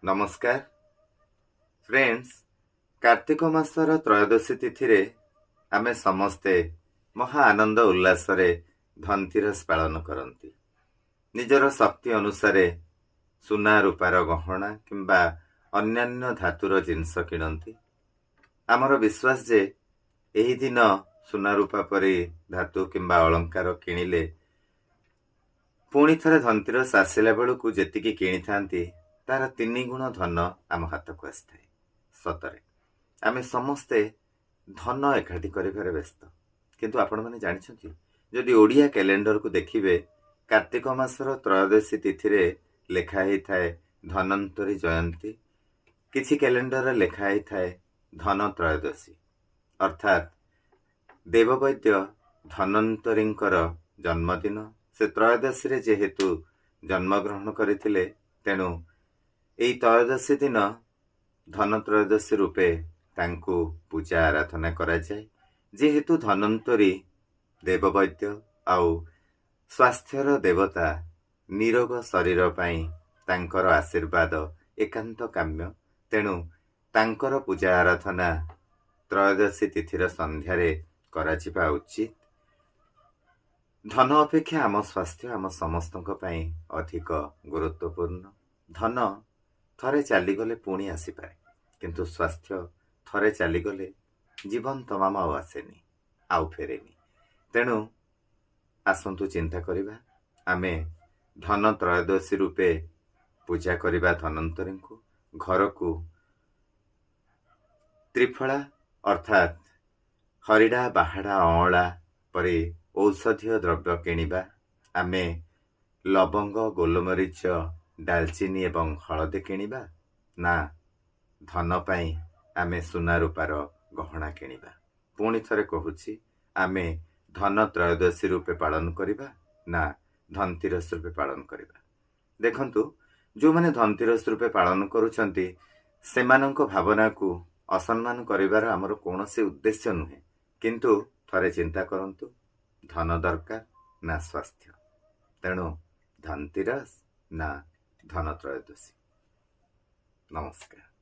नमस्कार फ्रेंड्स, कार्तिक मासर त्रयोदशी तिथि आमे समस्ते महा आनंद उल्लास धनतेरस पालन करती। निजर शक्ति अनुसार सुना रूपार गहना किंबा अन्यान्य धातुर जिनस किणती। आमर विश्वास जे एही दिन सुना रूपा परी धातु किंबा अलंकार किणिले पुणी थरे धनतेरस आसिला बेलू जेतिकी किणी थांती तार 3 गुण धन आम हाथ को आसए। सतरे आमे समस्ते धन एकाठी करिबारे व्यस्त, किंतु आपण माने जानिछंती जदि ओडिया कैलेंडर को देखिबे कार्तिक मासर त्रयोदशी तिथि रे लेखा हेई थाए धनवंतरी जयंती, किछि कैलेंडर लेखा हेई थाए धन त्रयोदशी, अर्थात देववैद्य धन्वंतरींकर जन्मदिन। से त्रयोदशी रे जेहेतु जन्मग्रहण करथिले तेणु एई त्रयोदशी दिन धन त्रयोदशी रूपे तांकु पूजा आराधना करा जाए। जेहेतु धन्वंतरी देववैद्य आउ स्वास्थ्यर देवता निरोग शरीर पाई तांकर आशीर्वाद एकांत काम्य, तेणु तांकर पूजा आराधना त्रयोदशी तिथिर संध्यारे करा जिबा उचित। धन अपेक्षा आम स्वास्थ्य आम समस्तक पाई अधिक गुरुत्वपूर्ण। धन थरे चलीगले पुणी आसीपारे, किंतु स्वास्थ्य थरे चलीगले जीवन तमाम आसेनी, आउ फेरेनी। तेणु आसंतु चिंता करिबा, आमे धन त्रयोदशी रूपे पूजा करिबा धन्वंतरी को। घर को त्रिफला अर्थात हरिडा बाहाडा अँला परी औषधीय द्रव्य किणिबा। आमे लवंग गोलमरीच डालचीनी एवं हलदी किणिबा ना धन पाई आमे सुना रूपार गहना किणिबा। पुणी थरे कहूची, आमे धन त्रयोदशी रूपे पालन करिबा ना धनतेरस रूपे पालन करिबा। देखंतु जो माने धनतेरस रूपे पालन करूछंती सेमानंक भावना को असम्मान करिबार हमर कोनोसी उद्देश्य नुहे, किंतु थरे चिंता करंतु धन दरकार ना स्वास्थ्य। तेणु धनतेरस ना धन त्रयोदशी। नमस्कार।